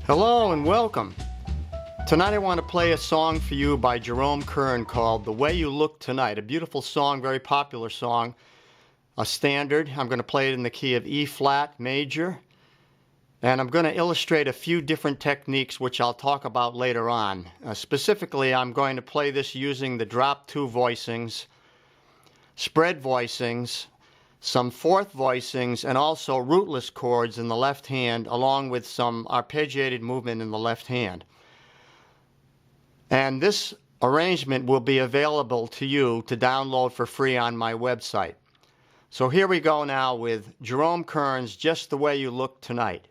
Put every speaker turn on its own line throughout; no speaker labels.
Hello and welcome. Tonight I want to play a song for you by Jerome Kern called The Way You Look Tonight. A beautiful song, very popular song, a standard. I'm going to play it in the key of E flat major. And I'm going to illustrate a few different techniques which I'll talk about later on. Specifically, I'm going to play this using the drop 2 voicings, spread voicings, some fourth voicings, and also rootless chords in the left hand, along with some arpeggiated movement in the left hand. And this arrangement will be available to you to download for free on my website. So here we go now with Jerome Kern's Just the Way You Look Tonight.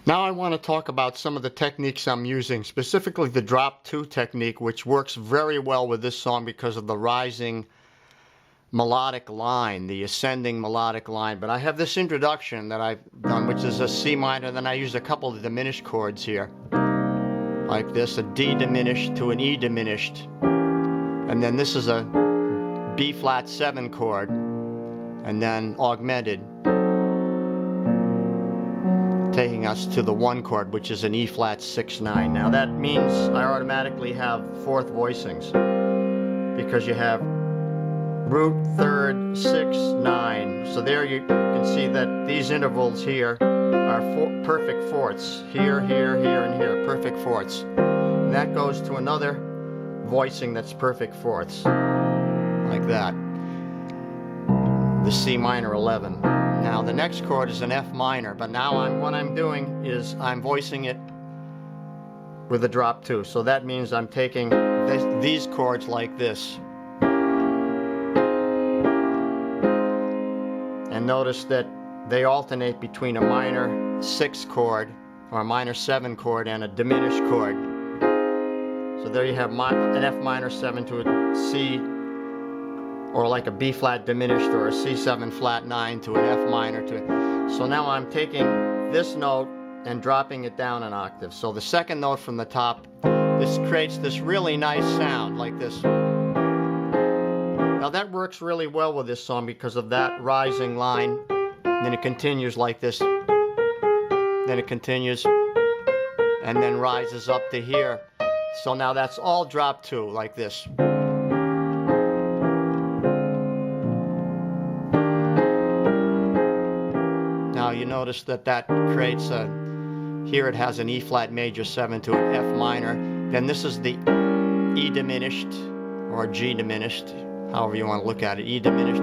Now I want to talk about some of the techniques I'm using, specifically the drop 2 technique, which works very well with this song because of the rising melodic line, the ascending melodic line. But I have this introduction that I've done, which is a C minor, then I use a couple of diminished chords here, like this, a D diminished to an E diminished. And then this is a B flat 7 chord, and then augmented, taking us to the 1 chord, which is an E flat 6/9. Now that means I automatically have fourth voicings because you have root, third, 6, 9. So there you can see that these intervals here are perfect fourths. Here, here, here, and here, perfect fourths. And that goes to another voicing that's perfect fourths, like that. The C minor 11. Now the next chord is an F minor, but now what I'm doing is I'm voicing it with a drop 2. So that means I'm taking these chords like this. And notice that they alternate between a minor 6 chord or a minor 7 chord and a diminished chord. So there you have an F minor 7 to a C, or like a B flat diminished or a C7 flat 9 to an F minor to. So now I'm taking this note and dropping it down an octave. So the second note from the top this creates this really nice sound like this. Now that works really well with this song because of that rising line. And then it continues like this. Then it continues and then rises up to here. So now that's all drop 2 like this. Now you notice that that creates a, here it has an E flat major 7 to an F minor. Then this is the E diminished or G diminished, however you want to look at it. E diminished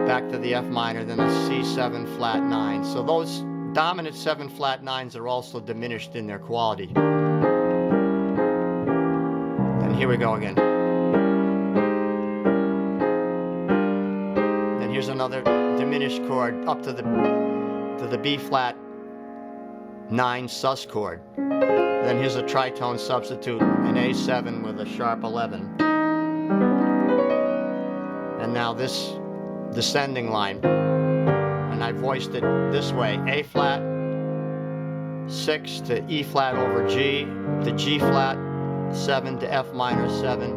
back to the F minor, then a C7 flat 9. So those dominant 7 flat 9s are also diminished in their quality. And here we go again. Then here's another diminished chord up to the B flat 9 sus chord. Then here's a tritone substitute, an A7 with a sharp 11. And now this descending line, and I voiced it this way: A flat 6 to E flat over G, to G flat 7 to F minor 7,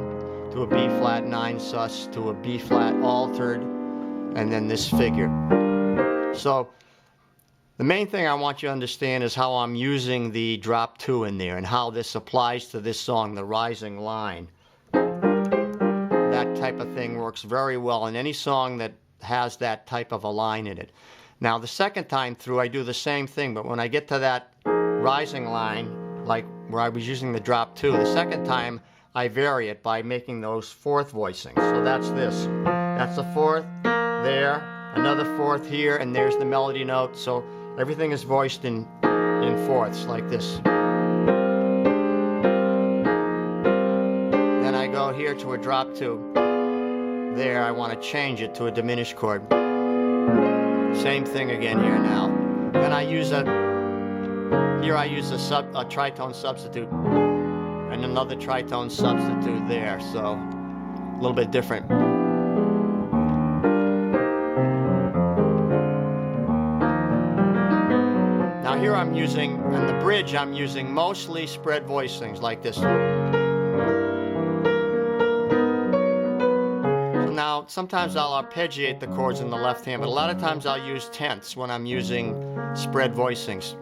to a B flat 9 sus, to a B flat altered, and then this figure. So the main thing I want you to understand is how I'm using the drop 2 in there and how this applies to this song, the rising line. That type of thing works very well in any song that has that type of a line in it. Now the second time through I do the same thing, but when I get to that rising line, like where I was using the drop 2, the second time I vary it by making those fourth voicings. So that's this. That's a fourth there, another fourth here, and there's the melody note. So everything is voiced in fourths like this. Then I go here to a drop 2. There, I want to change it to a diminished chord. Same thing again here now. Then I use a tritone substitute and another tritone substitute there. So a little bit different. Now here I'm using, in the bridge, I'm using mostly spread voicings like this. Now, sometimes I'll arpeggiate the chords in the left hand, but a lot of times I'll use tenths when I'm using spread voicings,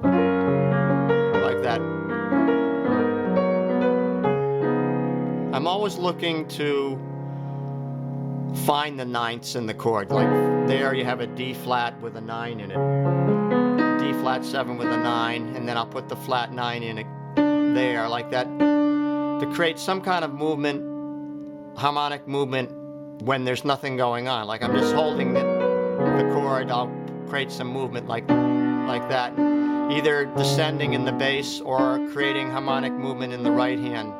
like that. I'm always looking to find the ninths in the chord. Like there you have a D flat with a 9 in it, D flat 7 with a 9, and then I'll put the flat 9 in it there, like that, to create some kind of movement, harmonic movement, when there's nothing going on. Like I'm just holding the chord, I'll create some movement like that, either descending in the bass or creating harmonic movement in the right hand.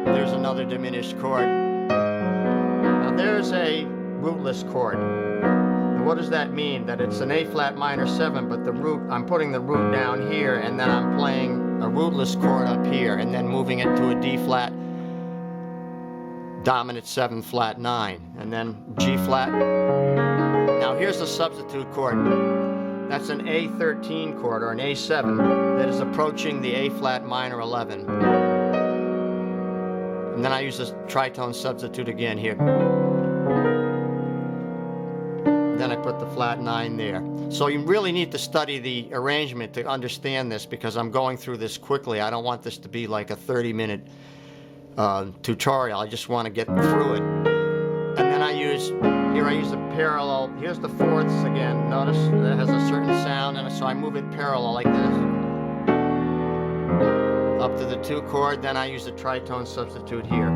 There's another diminished chord. Now there's a rootless chord. And what does that mean? That it's an A flat minor 7, but the root, I'm putting the root down here, and then I'm playing a rootless chord up here, and then moving it to a D flat dominant 7 flat 9, and then G flat. Now here's a substitute chord. That's an A13 chord, or an A7, that is approaching the A flat minor 11. And then I use a tritone substitute again here. Then I put the flat 9 there. So you really need to study the arrangement to understand this, because I'm going through this quickly. I don't want this to be like a 30-minute tutorial. I just want to get through it. And then I use a parallel. Here's the fourths again. Notice it has a certain sound, and so I move it parallel like this up to the 2 chord. Then I use a tritone substitute here.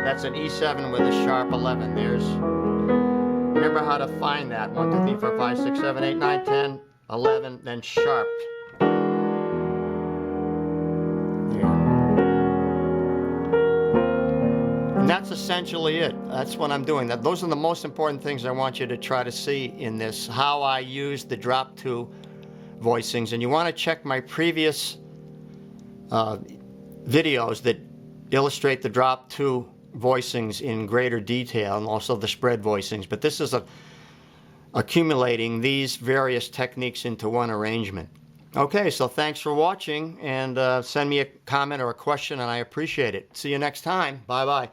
That's an E7 with a sharp 11. There's, remember how to find that. 1, 2, 3, 4, 5, 6, 7, 8, 9, 10, 11, then sharp. And that's essentially it. That's what I'm doing. Those are the most important things I want you to try to see in this, how I use the drop 2 voicings. And you want to check my previous videos that illustrate the drop 2 voicings in greater detail, and also the spread voicings. But this is accumulating these various techniques into one arrangement. Okay, so thanks for watching, and send me a comment or a question, and I appreciate it. See you next time. Bye-bye.